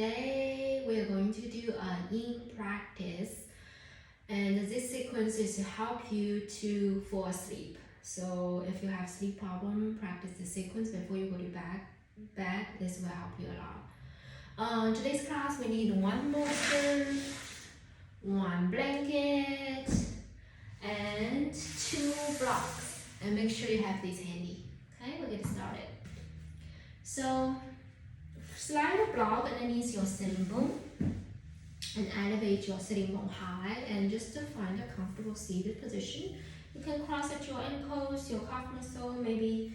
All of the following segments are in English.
today we are going to do a yin practice, and this sequence is to help you to fall asleep. So if you have sleep problem, practice the sequence before you go to bed. This will help you a lot. Today's class we need one bolster, one blanket, and 2 blocks. And make sure you have these handy. Okay, we'll get started. So slide a block underneath your sitting bone and elevate your sitting bone high, and just to find a comfortable seated position. You can cross at your ankles, your calf muscle, maybe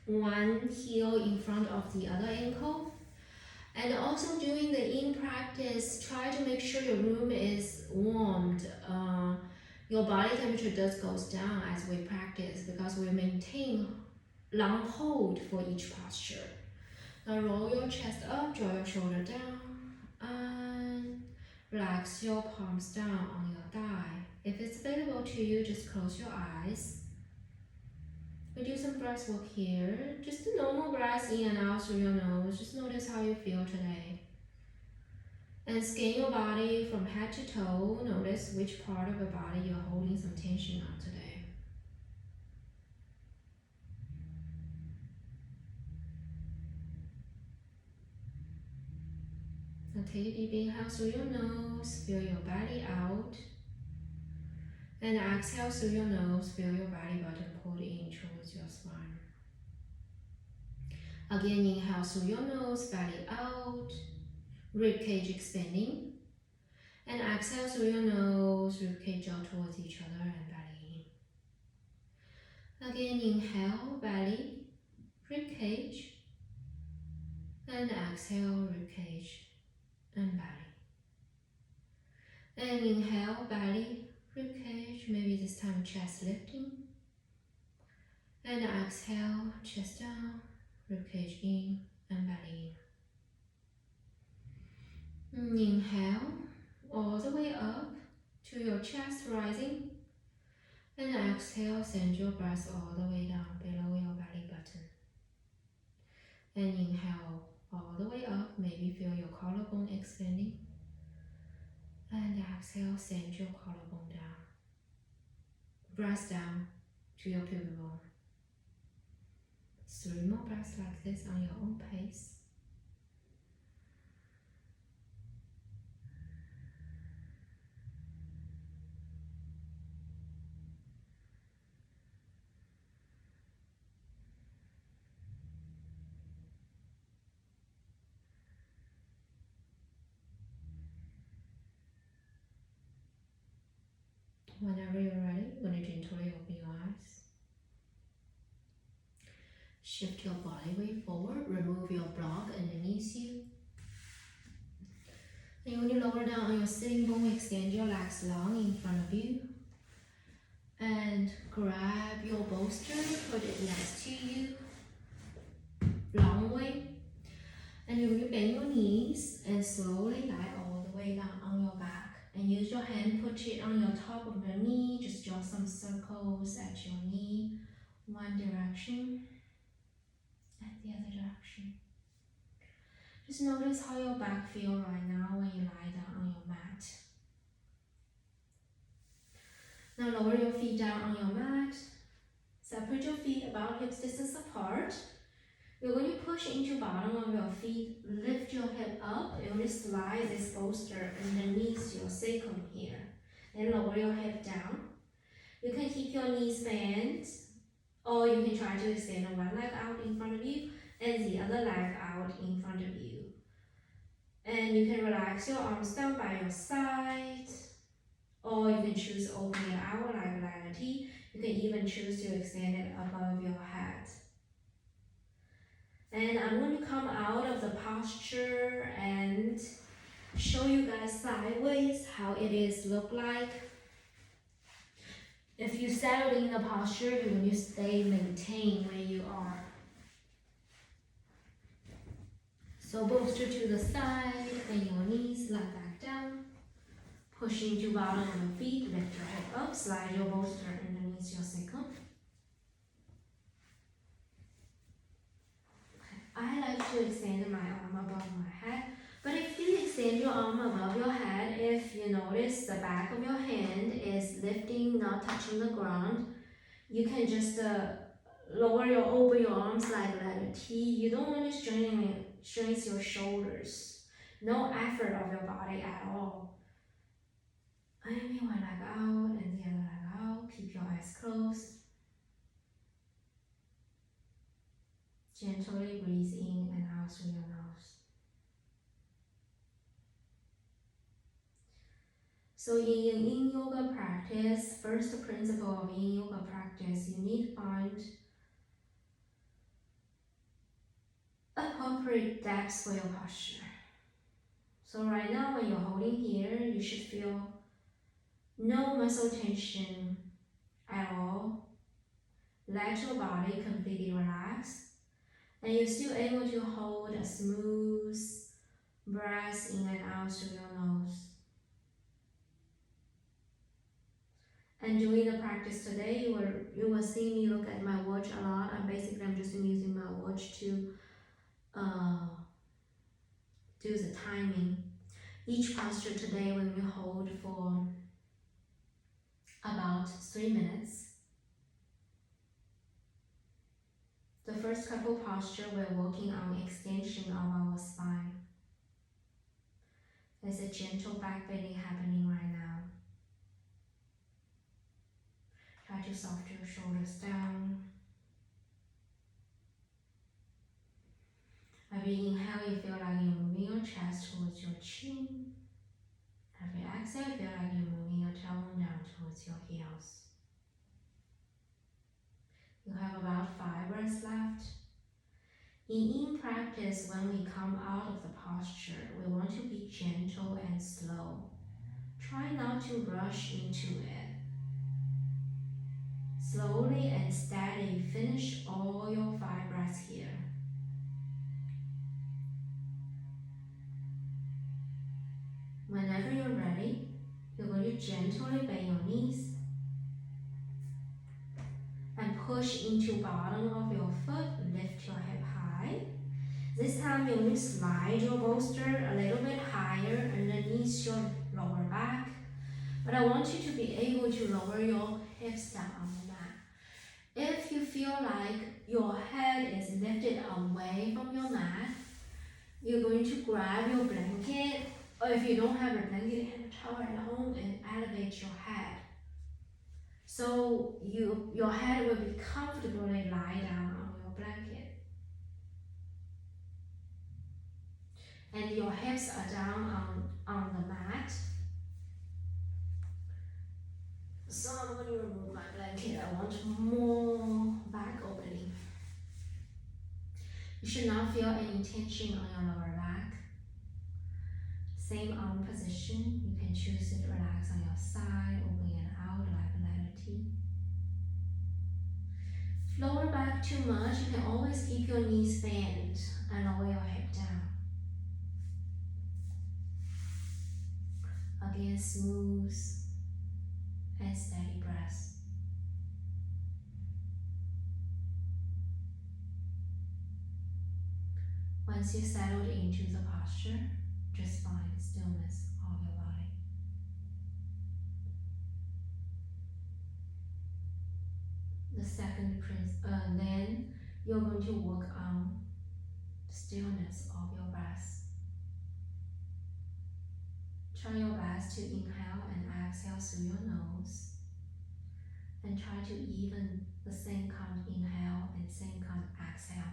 one heel in front of the other ankle. And also during the yin practice, try to make sure your room is warmed. Your body temperature does goes down as we practice because we maintain long hold for each posture. Now roll your chest up, draw your shoulder down, and relax your palms down on your thigh. If it's available to you, just close your eyes. We do some breath work here. Just a normal breath in and out through your nose. Just notice how you feel today. And scan your body from head to toe. Notice which part of your body you're holding some tension on today. Now take a deep inhale through your nose, feel your belly out. And exhale through your nose, feel your belly button pulled in towards your spine. Again, inhale through your nose, belly out, rib cage expanding. And exhale through your nose, rib cage out towards each other and belly in. Again, inhale, belly, rib cage. And exhale, rib cage and belly. And inhale, belly, rib cage, maybe this time chest lifting. And exhale, chest down, rib cage in and belly in. Inhale, all the way up to your chest rising. And exhale, send your breath all the way down below your belly button. And inhale, all the way up, maybe feel your collarbone expanding. And exhale, send your collarbone down. Breath down to your pubic bone. 3 more breaths like this on your own pace. Whenever you're ready, you're going to gently open your eyes. Shift your body weight forward, remove your block underneath you. And when you lower down on your sitting bone, extend your legs long in front of you. And grab your bolster, put it next to you, long way. And you're going to bend your knees and slowly lie all the way down on your back. And use your hand, put it on your top of your knee. Just draw some circles at your knee. One direction and the other direction. Just notice how your back feels right now when you lie down on your mat. Now lower your feet down on your mat. Separate your feet about hips distance apart. You're going to push into bottom of your feet, lift your head up, you're going to slide this bolster underneath your sacrum here. Then lower your head down. You can keep your knees bent, or you can try to extend one leg out in front of you and the other leg out in front of you. And you can relax your arms down by your side, or you can choose to open it out like letter T. You can even choose to extend it above your head. And I'm going to come out of the posture and show you guys sideways how it is look like. If you settle in the posture, you're going to stay maintained where you are. So bolster to the side and your knees lie back down. Push into bottom of your feet, lift your head up, slide your bolster underneath your sacrum. I like to extend my arm above my head, but if you extend your arm above your head. If you notice the back of your hand is lifting, not touching the ground, you can just open your arms like letter T. You don't want to strain your shoulders. No effort of your body at all. And one leg out and the other leg out. Keep your eyes closed. Gently breathe in and out through your nose. So in yin yoga practice, first principle of yin yoga practice, you need to find appropriate depth for your posture. So right now when you're holding here, you should feel no muscle tension at all. Let your body completely relax. And you're still able to hold a smooth breath in and out through your nose. And during the practice today, you will see me look at my watch a lot. I'm just using my watch to do the timing. Each posture today we will hold for about 3 minutes. The first couple posture, we're working on extension of our spine. There's a gentle back bending happening right now. Try to soften your shoulders down. Every inhale, you feel like you're moving your chest towards your chin. Every exhale, you feel like you're moving your tailbone down towards your heels. You have about 5 breaths left. In practice, when we come out of the posture, we want to be gentle and slow. Try not to rush into it. Slowly and steady, finish all your 5 breaths here. Whenever you're ready, you're going to gently bend your knees and push into bottom of your foot, lift your hip high. This time you're going to slide your bolster a little bit higher underneath your lower back. But I want you to be able to lower your hips down on the mat. If you feel like your head is lifted away from your mat, you're going to grab your blanket, or if you don't have a blanket and a towel at home, and elevate your head. So your head will be comfortably lie down on your blanket. And your hips are down on the mat. So I'm going to remove my blanket. I want more back opening. You should not feel any tension on your lower back. Same arm position. You can choose to relax on your side, open it out like a letter T. Lower back too much, you can always keep your knees bent and lower your hip down. Again, smooth and steady breath. Once you settled into the posture, just find stillness of your body. The second then you're going to work on stillness of your breath. Try your best to inhale and exhale through your nose, and try to even the same kind of inhale and same kind of exhale.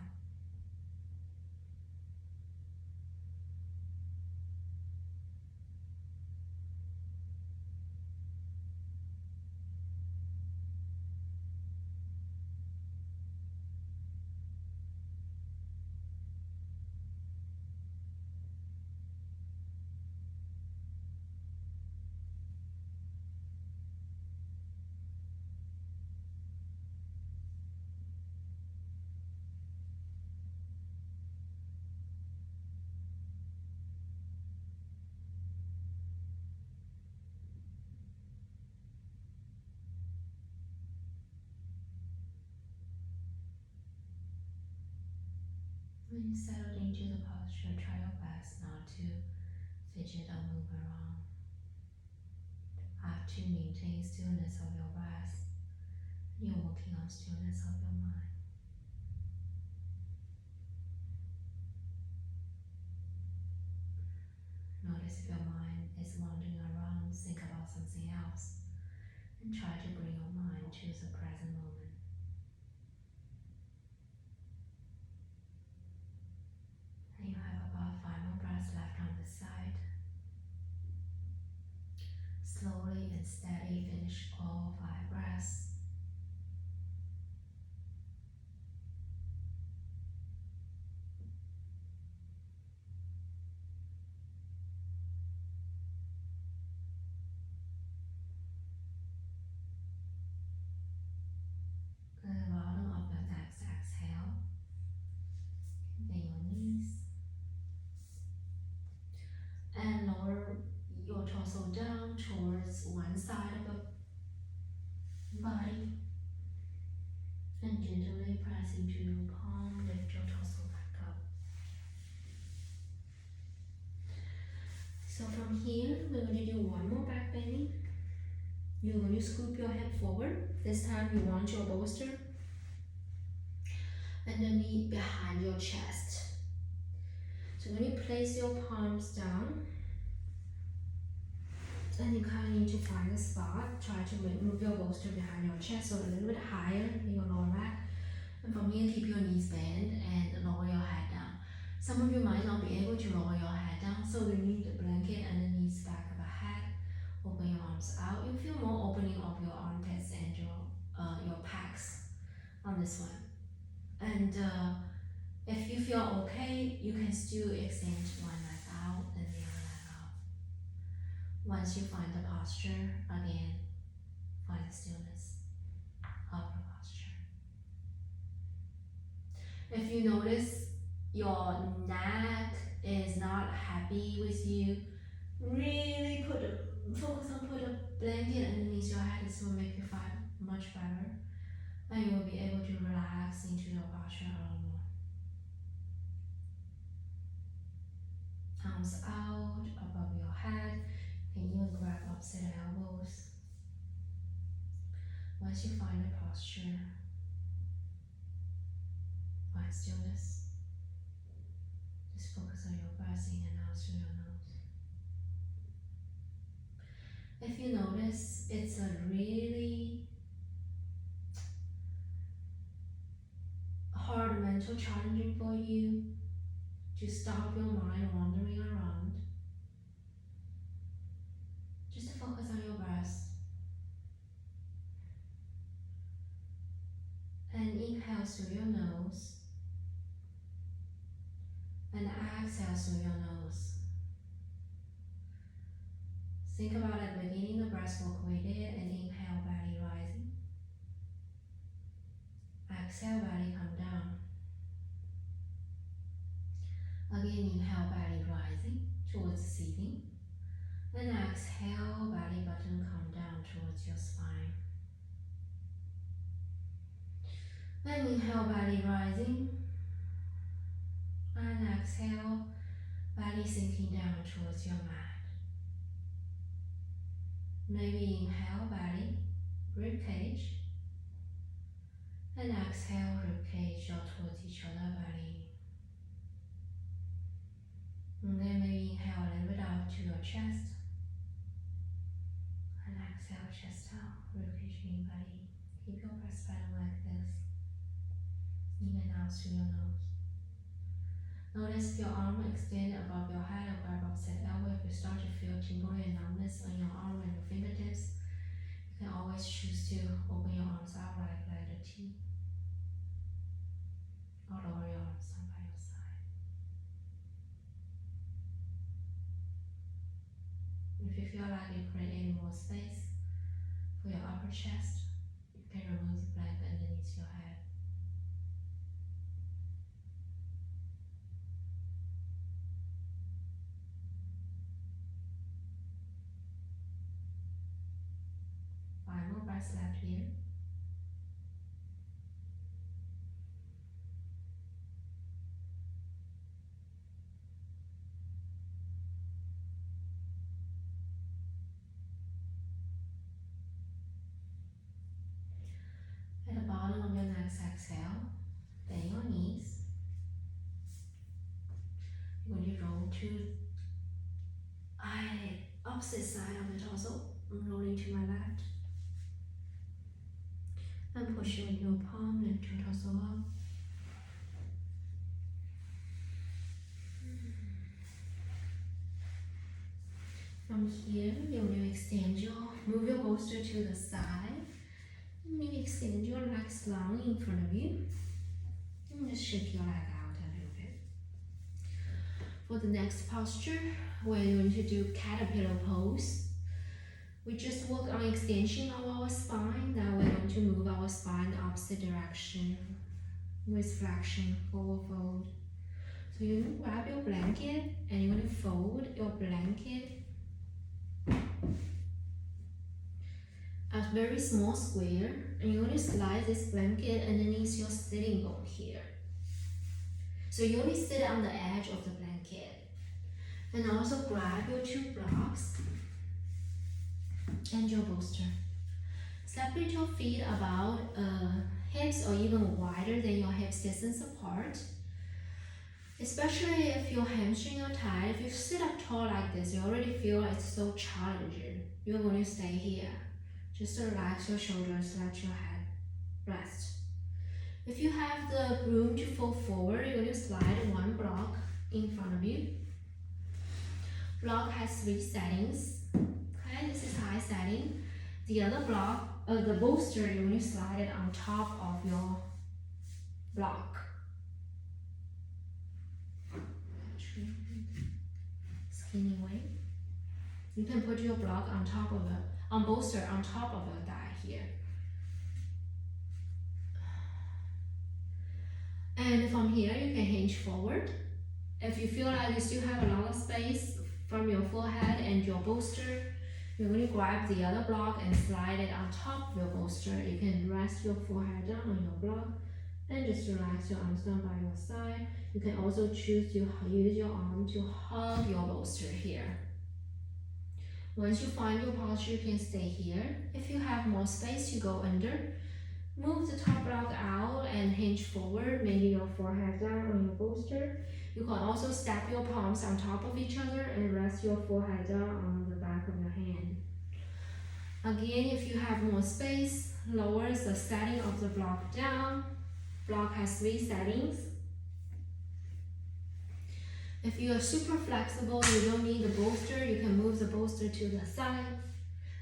When you settled into the posture, try your best not to fidget or move around. Have to maintain stillness of your breath. You're working on stillness of your mind. Notice if your mind is wandering around, think about something else, and try to bring your mind to the present moment. And you have about 5 more breaths left on this side. Slowly and steady finish all 5 breaths. At the bottom of your next exhale, bend your knees and lower your torso down towards one side of the body and gently press into your palm, lift your torso back up. So from here, we're going to do one more back bending. You're going to scoop your head forward. This time you want your bolster underneath behind your chest. So when you place your palms down, and you kind of need to find a spot, try to move your bolster behind your chest so a little bit higher than your lower back. And from here, keep your knees bent and lower your head down. Some of you might not be able to lower your head down, so you need a blanket underneath the back of the head. Open your arms out. You feel more opening of your armpits and your pecs on this one. And if you feel okay, you can still extend one leg out and the other leg out. Once you find the posture, again, find the stillness of the posture. If you notice your neck is not happy with you, really focus on put a blanket underneath your head. This will make you feel much better, and you will be able to relax into your posture a little more. Arms out above your head. You can even grab opposite elbows. Once you find the posture, find stillness. Just focus on your breath in and out through your nose. If you notice it's a really hard mental challenging for you to stop your mind wandering around, just focus on your breath. And inhale through your nose and exhale through your nose. Think about at the beginning the breath work we did, and inhale, belly rising. Exhale, belly come down. Again, inhale, belly rising towards the ceiling. And exhale, belly button come down towards your spine. And inhale, belly rising. And exhale, belly sinking down towards your mat. Maybe inhale, belly, rib cage. And exhale, rib cage out towards each other, belly. And then maybe inhale a little bit out to your chest. And exhale, chest out, rib cage in, belly. Keep your breath pattern like this. In and out through your nose. Notice your arm extend above your head or grab opposite elbow. If you start to feel tingling and numbness on your arm and your fingertips, you can always choose to open your arms out like letter T. Or lower your arms down by your side. If you feel like you create more space for your upper chest, you can remove the blanket underneath your head. Five more breaths left here. When you roll to opposite side of the torso, I'm rolling to my left. And push your palm, lift your torso up. From here, you will move your bolster to the side. Maybe extend your legs long in front of you. And just shift your leg out a little bit. For the next posture, we're going to do caterpillar pose. We just work on extension of our spine. Now we're going to move our spine opposite direction with flexion, forward fold. So you're going to grab your blanket and you're going to fold your blanket a very small square, and you're going to slide this blanket underneath your sitting bone here. So you only sit on the edge of the blanket. And also grab your 2 blocks and your bolster. Separate your feet about hips or even wider than your hips distance apart. Especially if your hamstring are tight. If you sit up tall like this, you already feel it's so challenging. You're going to stay here. Just relax your shoulders, let your head rest. If you have the room to fold forward, you're going to slide 1 block in front of you. Block has 3 settings. Okay, this is high setting. The other block, the bolster, you're going to slide it on top of your block. Skinny way. You can put your block on top of bolster on top of your thigh here. And from here, you can hinge forward. If you feel like you still have a lot of space from your forehead and your bolster, you're going to grab the other block and slide it on top of your bolster. You can rest your forehead down on your block and just relax your arms down by your side. You can also choose to use your arm to hug your bolster here. Once you find your posture, you can stay here. If you have more space, you go under. Move the top block out and hinge forward, maybe your forehead down on your bolster. You can also step your palms on top of each other and rest your forehead down on the back of your hand. Again, if you have more space, lower the setting of the block down. Block has 3 settings. If you are super flexible, you don't need the bolster, you can move the bolster to the side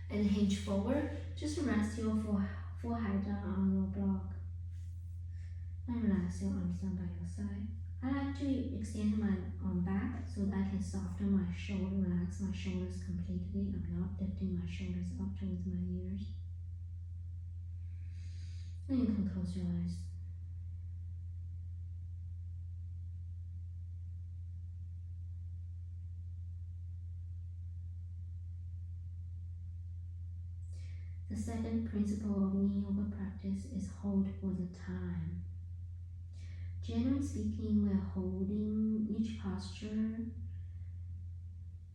and hinge forward. Just rest your forehead down on your block and relax your arms down by your side. I like to extend my arm back so that I can soften my shoulder, relax my shoulders completely. I'm not lifting my shoulders up towards my ears. And you can close your eyes. The second principle of Yin Yoga practice is hold for the time. Generally speaking, we're holding each posture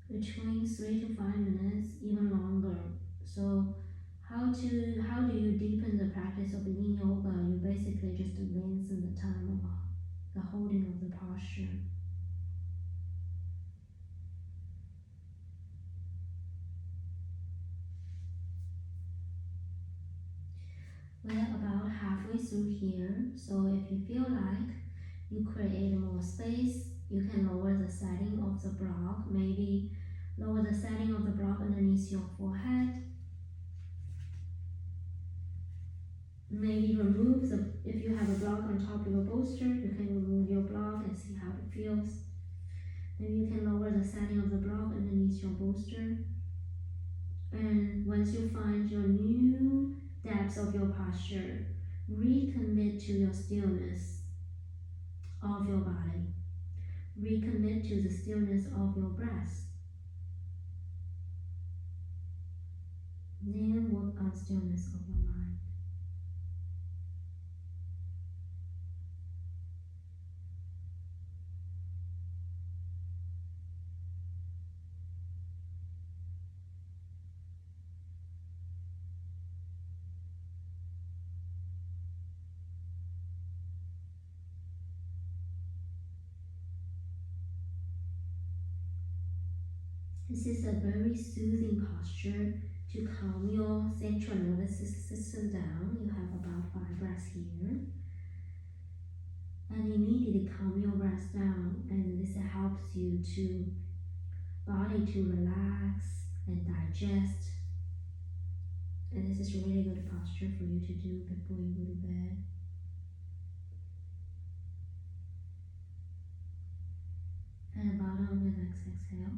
between 3 to 5 minutes, even longer. So how do you deepen the practice of Yin Yoga? You basically just lengthen the time of the holding of the posture. We're about halfway through here, so if you feel like you create more space, you can lower the setting of the block. Maybe lower the setting of the block underneath your forehead. Maybe remove if you have a block on top of your bolster, you can remove your block and see how it feels. Maybe you can lower the setting of the block underneath your bolster. And once you find your new depths of your posture, recommit to your stillness of your body. Recommit to the stillness of your breath. Then work on stillness of your mind. This is a very soothing posture to calm your central nervous system down. You have about 5 breaths here. And immediately calm your breath down, and this helps you to body to relax and digest. And this is really good posture for you to do before you go to bed. And bottom of your next exhale.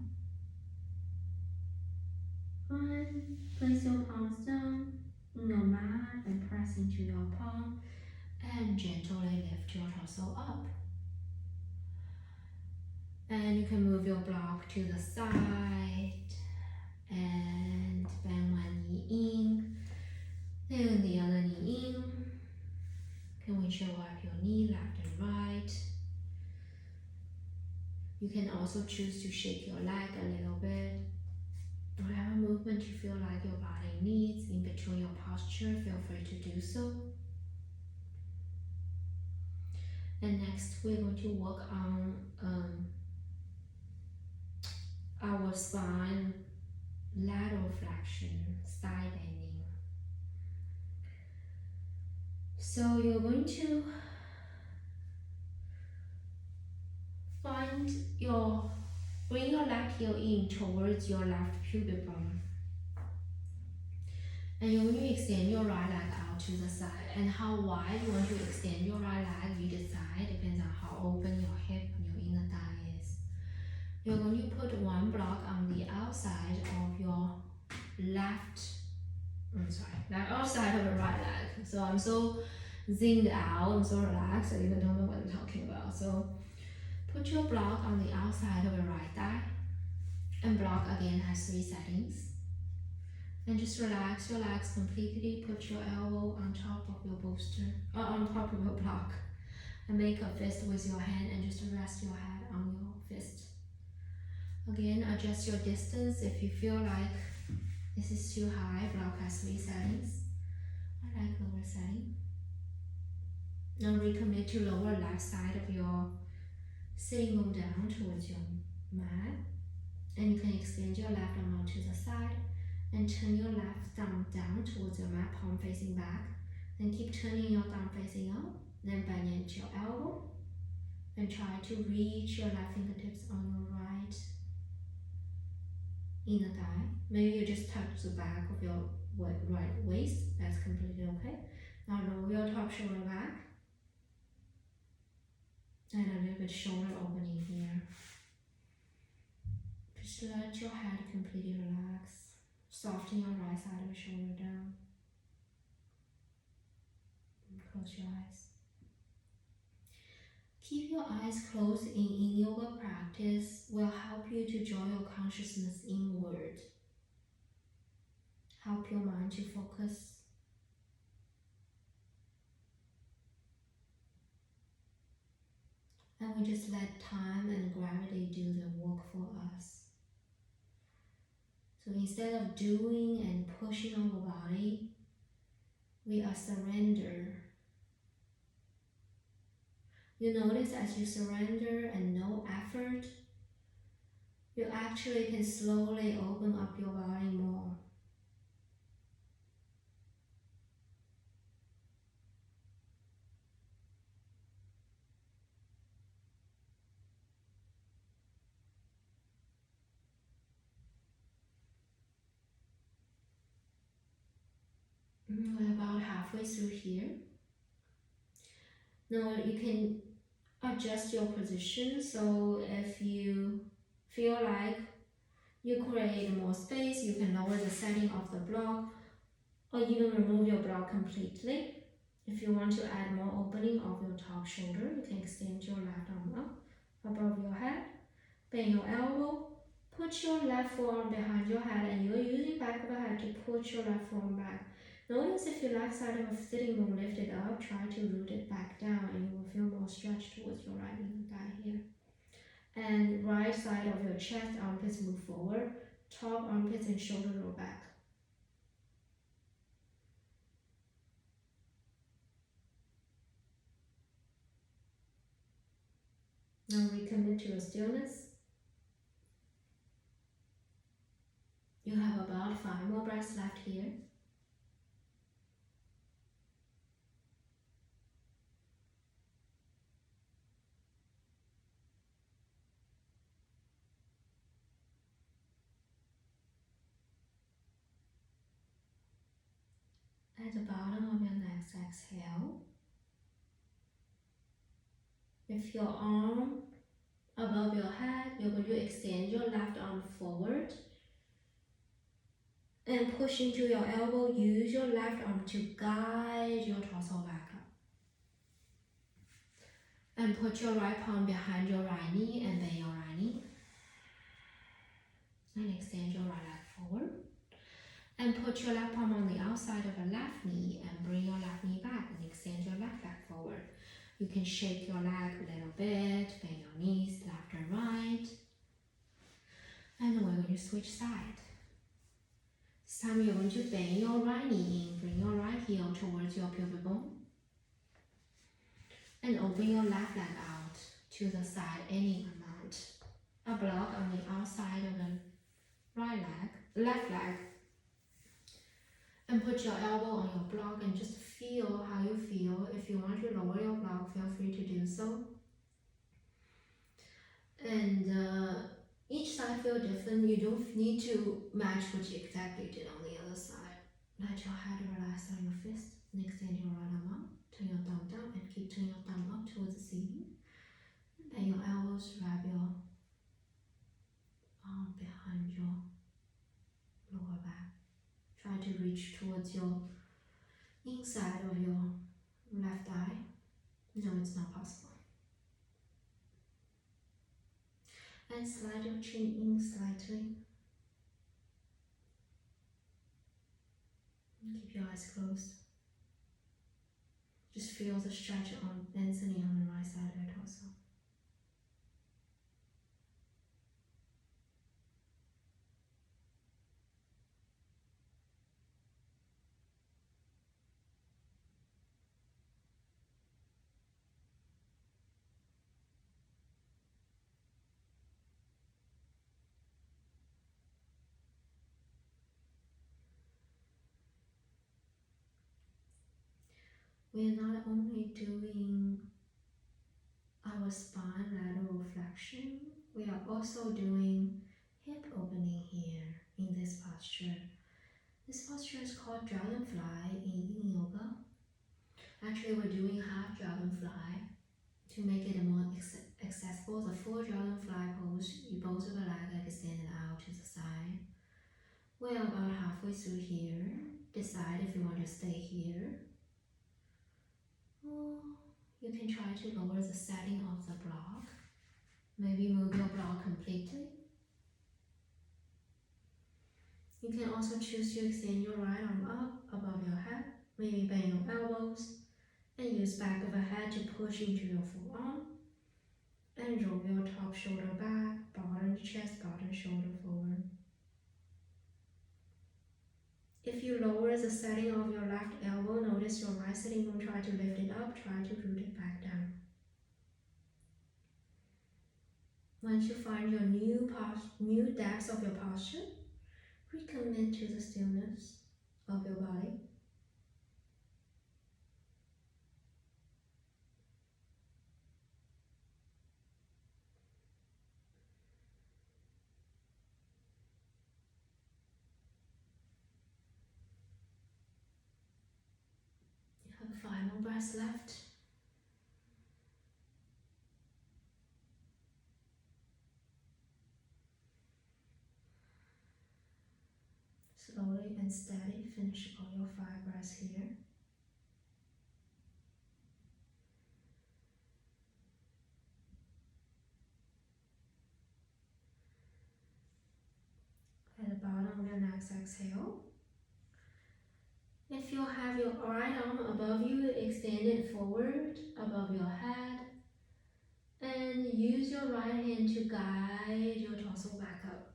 And place your palms down in your mat and press into your palm and gently lift your torso up. And you can move your block to the side and bend one knee in, then the other knee in. Can we show up your knee left and right? You can also choose to shake your leg a little bit. Whatever movement you feel like your body needs in between your posture, feel free to do so. And next, we're going to work on our spine, lateral flexion, side bending. So you're going to bring your left heel in towards your left pubic bone. And you're going to extend your right leg out to the side. And how wide you want to extend your right leg, you decide, depends on how open your hip and your inner thigh is. You're going to put one block on the outside of your outside of the right leg. So I'm so zinged out, I'm so relaxed, I even don't know what I'm talking about. So put your block on the outside of the right thigh. And block again has 3 settings. And just relax your legs completely. Put your elbow on top of your bolster, or on top of your block. And make a fist with your hand and just rest your head on your fist. Again, adjust your distance if you feel like this is too high. Block has 3 settings. I like lower setting. Now recommit to lower left side of your sitting bone down towards your mat. And you can extend your left arm out to the side and turn your left thumb down towards your mat, palm facing back. Then keep turning your thumb facing up. Then bend into your elbow and try to reach your left fingertips on your right inner thigh. Maybe you just touch the back of your right waist. That's completely okay. Now roll your top shoulder back and a little bit shoulder opening here. Just let your head completely relax. Soften your right side of the shoulder down. And close your eyes. Keep your eyes closed in yoga practice will help you to draw your consciousness inward. Help your mind to focus. And we just let time and gravity do the work for us. So instead of doing and pushing our body, we are surrender. You notice as you surrender and no effort, you actually can slowly open up your body more. We're about halfway through here. Now you can adjust your position. So if you feel like you create more space, you can lower the setting of the block or even remove your block completely. If you want to add more opening of your top shoulder, you can extend your left arm up above your head, bend your elbow, put your left forearm behind your head, and you're using back of the head to push your left forearm back. Notice if your left side of the sitting bone lifted up, try to root it back down and you will feel more stretch towards your right inner thigh here. And right side of your chest, armpits move forward, top armpits and shoulder roll back. Now recommit to your stillness. You have about 5 more breaths left here. At the bottom of your next exhale, with your arm above your head, you're going to extend your left arm forward and push into your elbow. Use your left arm to guide your torso back up. And put your right palm behind your right knee and bend your right knee. And extend your right leg forward. And put your left palm on the outside of your left knee and bring your left knee back and extend your left leg forward. You can shake your leg a little bit, bend your knees left and right. And we're going to switch sides. This time you're going to bend your right knee in, bring your right heel towards your pubic bone. And open your left leg out to the side any amount. A block on the outside of the left leg. And put your elbow on your block and just feel how you feel. If you want to lower your block, feel free to do so. And each side feels different. You don't need to match what you exactly did on the other side. Let your head relax on your fist and extend your right arm out. Turn your thumb down and keep turning your thumb up towards the ceiling. And bend your elbows, wrap your arm behind your lower back. Try to reach towards your inside of your left eye. No, it's not possible. And slide your chin in slightly. Keep your eyes closed. Just feel the stretch on density on the right side of your torso. We're not only doing our spine lateral flexion, we are also doing hip opening here in this posture. This posture is called dragonfly in Yin Yoga. Actually, we're doing half dragonfly to make it more accessible. The full dragonfly pose, you both of the leg extended out to the side. We're about halfway through here. Decide if you want to stay here. Or you can try to lower the setting of the block. Maybe move your block completely. You can also choose to extend your right arm up above your head. Maybe bend your elbows and use back of the head to push into your forearm. And roll your top shoulder back, bottom chest, bottom shoulder forward. If you lower the setting of your left elbow, notice your right sitting bone, try to lift it up, try to root it back down. Once you find your new depth of your posture, recommit to the stillness of your body. You have 5 more breaths left. Slowly and steady, finish all your 5 breaths here. At the bottom of your next exhale, if you have your right arm above you, extend it forward above your head. And use your right hand to guide your torso back up.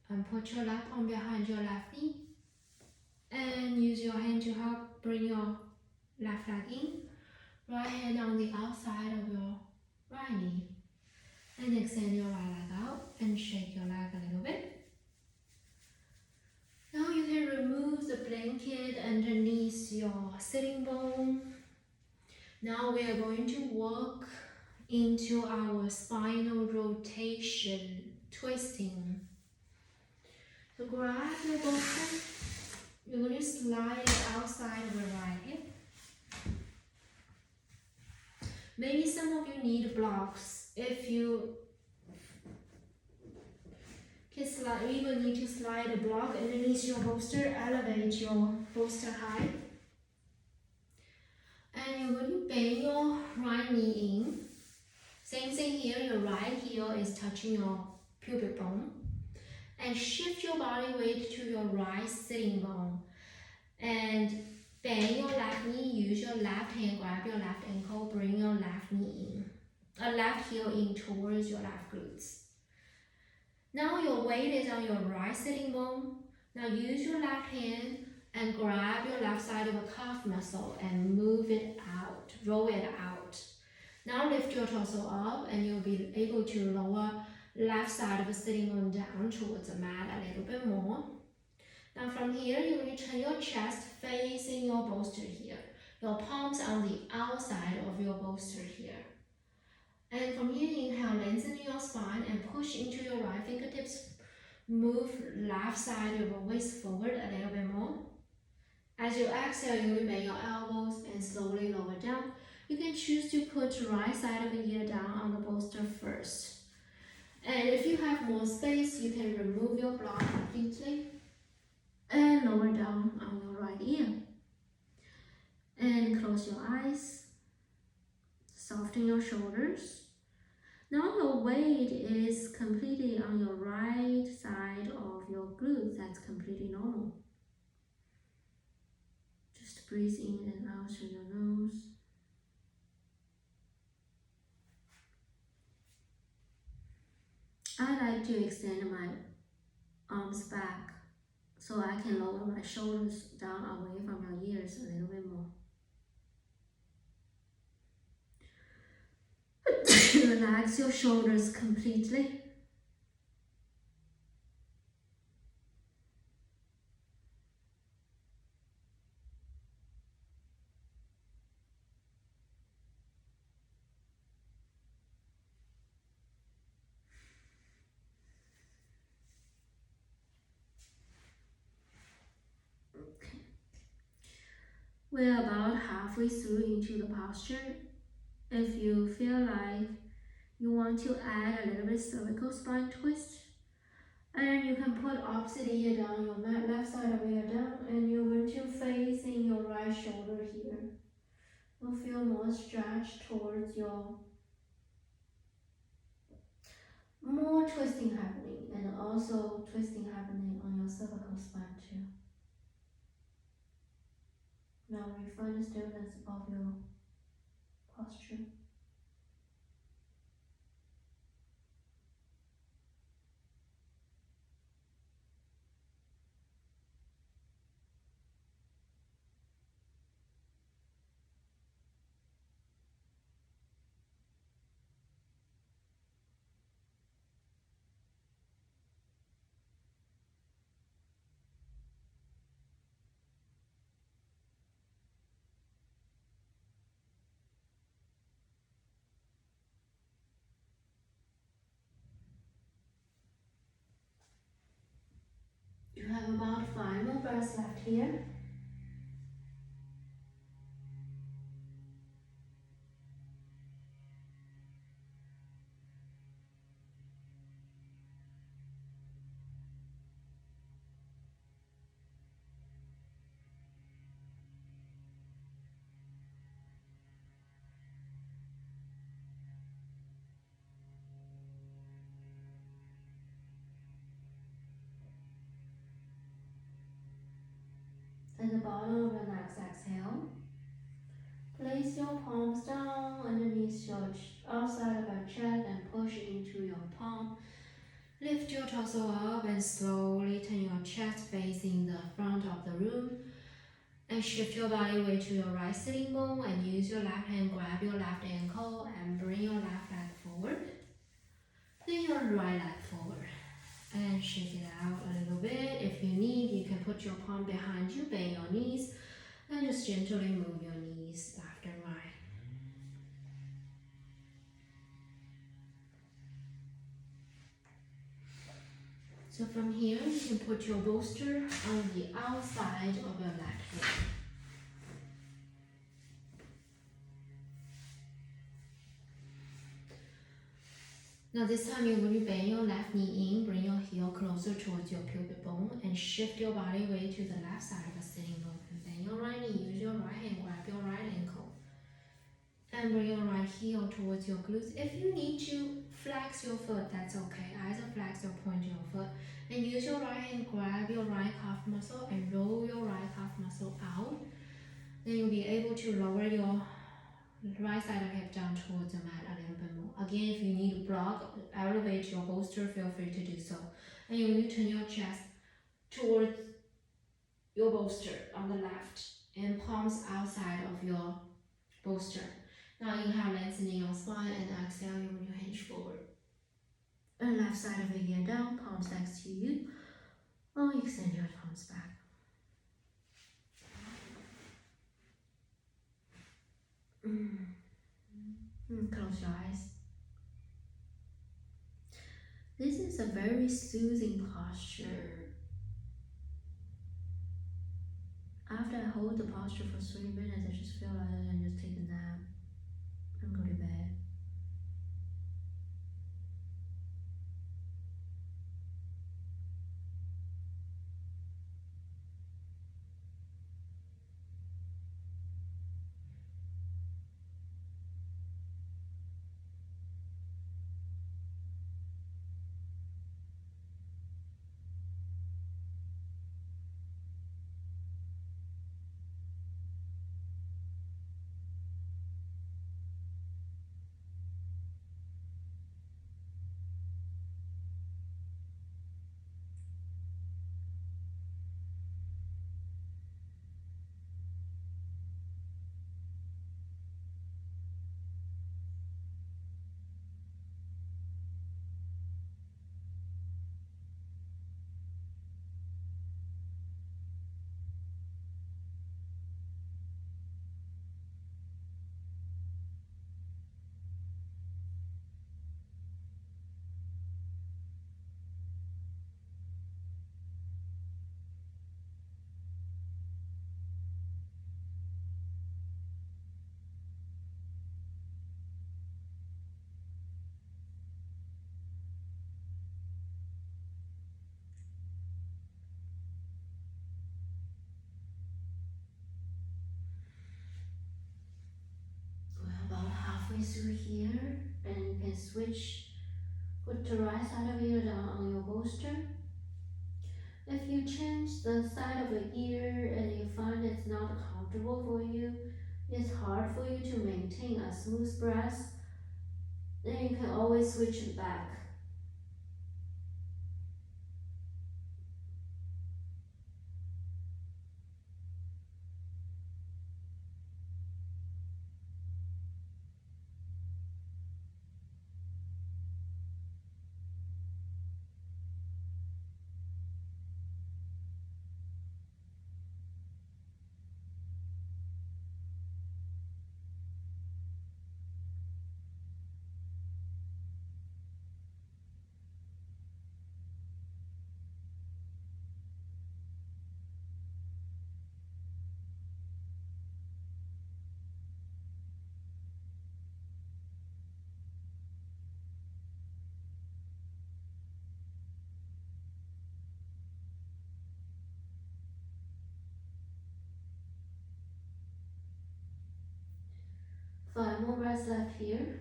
And put your left arm behind your left knee. And use your hand to help bring your left leg in. Right hand on the outside of your right knee. And extend your right leg out. and shake your leg a little bit. Now you can remove the blanket underneath your sitting bone. Now we are going to walk into our spinal rotation, twisting. So grab your bolster. You're going to slide it outside of the right hip. Maybe some of you need blocks. If you can slide, you will need to slide a block underneath your bolster, elevate your bolster height. And you're going to bend your right knee in. Same thing here, your right heel is touching your pubic bone. And shift your body weight to your right sitting bone. And bend your left knee, use your left hand, grab your left ankle, bring your left knee in. Left heel in towards your left glutes. Now your weight is on your right sitting bone. Now use your left hand and grab your left side of a calf muscle and move it out, roll it out. Now lift your torso up and you'll be able to lower left side of the sitting bone down towards the mat a little bit more. Now from here, you're going to turn your chest facing your bolster here. Your palms on the outside of your bolster here. And from here, inhale, lengthen your spine and push into your right fingertips. Move left side of your waist forward a little bit more. As you exhale, you bend your elbows and slowly lower down. You can choose to put right side of the ear down on the bolster first. And if you have more space, you can remove your block completely and lower down on your right ear. And close your eyes. Soften your shoulders. Now your weight is completely on your right side of your glutes. That's completely normal. Just breathe in and out through your nose. I like to extend my arms back so I can lower my shoulders down away from your ears a little bit more. Relax your shoulders completely. Okay. We're about halfway through into the posture. If you feel like you want to add a little bit cervical spine twist, and you can put opposite ear down, your left side of ear down, and you're going to face in your right shoulder here. You'll feel more stretch towards your, more twisting happening, and also twisting happening on your cervical spine too. Now refine the stillness of your posture. You have about 5 more breaths left here. At the bottom of your next exhale, place your palms down underneath your outside of your chest and push into your palm. Lift your torso up and slowly turn your chest facing the front of the room. And shift your body weight to your right sitting bone and use your left hand, grab your left ankle and bring your left leg forward. Then your right leg forward. put your palm behind you, bend your knees, and just gently move your knees left and right. So from here, you can put your bolster on the outside of your left hand. Now this time you're going to bend your left knee in, bring your heel closer towards your pubic bone, and shift your body weight to the left side of the sitting bone. And bend your right knee, use your right hand, grab your right ankle. And bring your right heel towards your glutes. If you need to flex your foot, that's okay. Either flex or point your foot. And use your right hand, grab your right calf muscle and roll your right calf muscle out. Then you'll be able to lower your right side of hip down towards the mat a little bit more. Again, if you need to block, elevate your bolster, feel free to do so. And you need to turn your chest towards your bolster on the left and palms outside of your bolster. Now inhale, lengthening your spine, and exhale, you bring your hinge forward. And left side of the ear down, palms next to you. Or extend your palms back. Close your eyes. This is a very soothing posture. After I hold the posture for 3 minutes, I just feel like I can just take a nap and go to bed. Through here, and you can switch, put the right side of your ear down on your bolster. If you change the side of the ear and you find it's not comfortable for you, it's hard for you to maintain a smooth breath, then you can always switch it back. Five more breaths left here.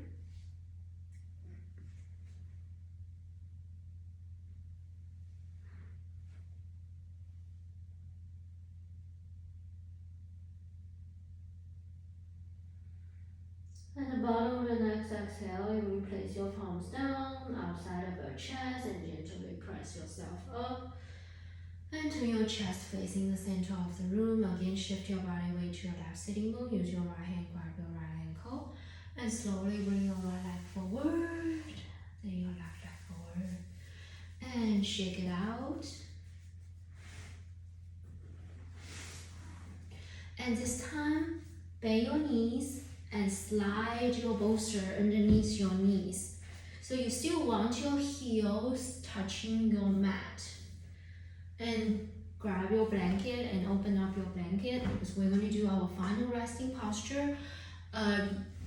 At the bottom of the next exhale, you will place your palms down outside of your chest and gently press yourself up. And turn your chest facing the center of the room. Again, shift your body weight to your left sitting bone. Use your right hand, grab your right ankle. And slowly bring your right leg forward. Then your left leg forward. And shake it out. And this time, bend your knees and slide your bolster underneath your knees. So you still want your heels touching your mat. And grab your blanket and open up your blanket because we're going to do our final resting posture.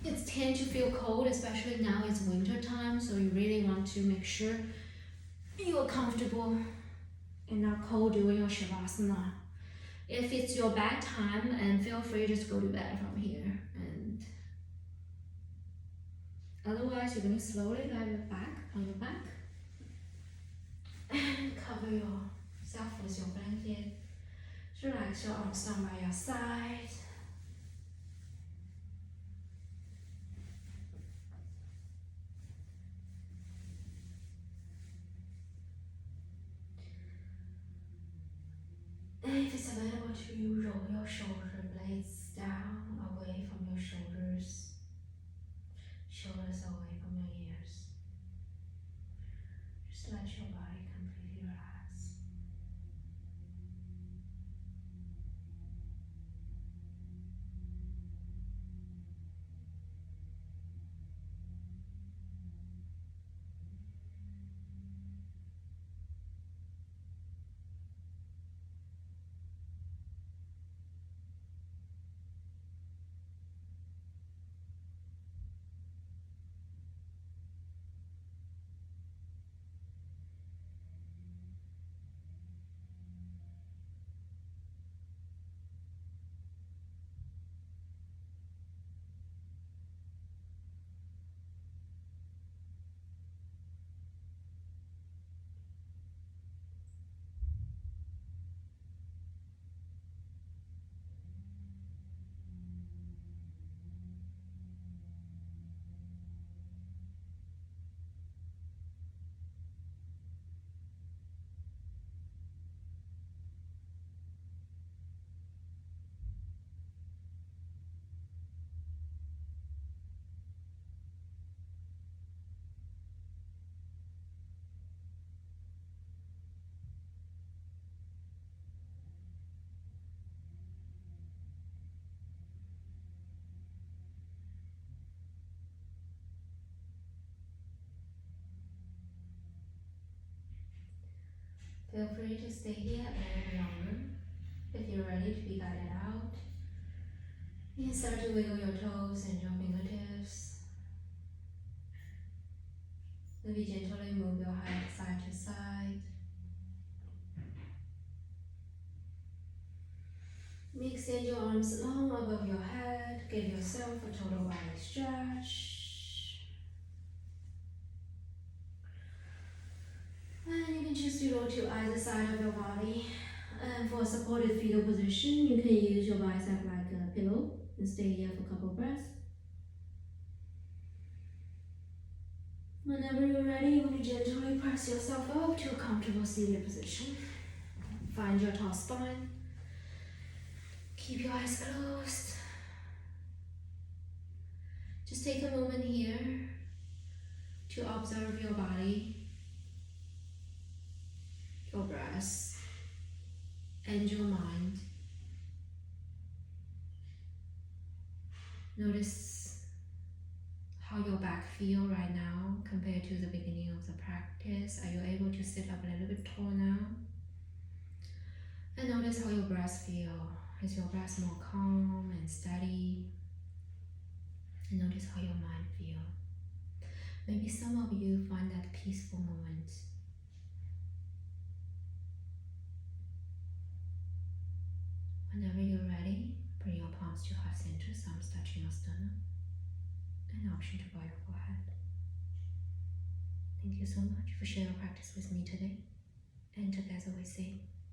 It's tend to feel cold, especially now it's winter time, so you really want to make sure you're comfortable and not cold during your shavasana. If it's your bad time, and feel free to just go to bed from here. And otherwise, you're going to slowly lie back on your back and cover yourself with your blanket. Relax your arms down by your side. And if it's available to you, roll your shoulder blades down, away from your shoulders, shoulders away from your ears. Just let your body completely relax. Feel free to stay here a little bit longer. If you're ready to be guided out, you can start to wiggle your toes and your fingertips. Maybe gently move your head side to side. Extend your arms long above your head. Give yourself a total body stretch. And you can choose to roll to either side of your body. And for a supported fetal position, you can use your bicep like a pillow and stay here for a couple breaths. Whenever you're ready, you want to gently press yourself up to a comfortable seated position. Find your tall spine. Keep your eyes closed. Just take a moment here to observe your body, your breath, and your mind. Notice how your back feel right now compared to the beginning of the practice. Are you able to sit up a little bit tall now? And notice how your breath feel. Is your breath more calm and steady? And notice how your mind feel. Maybe some of you find that peaceful moment. Whenever you're ready, bring your palms to heart center, thumbs touching your sternum, and option to bow your forehead. Thank you so much for sharing your practice with me today. And together we say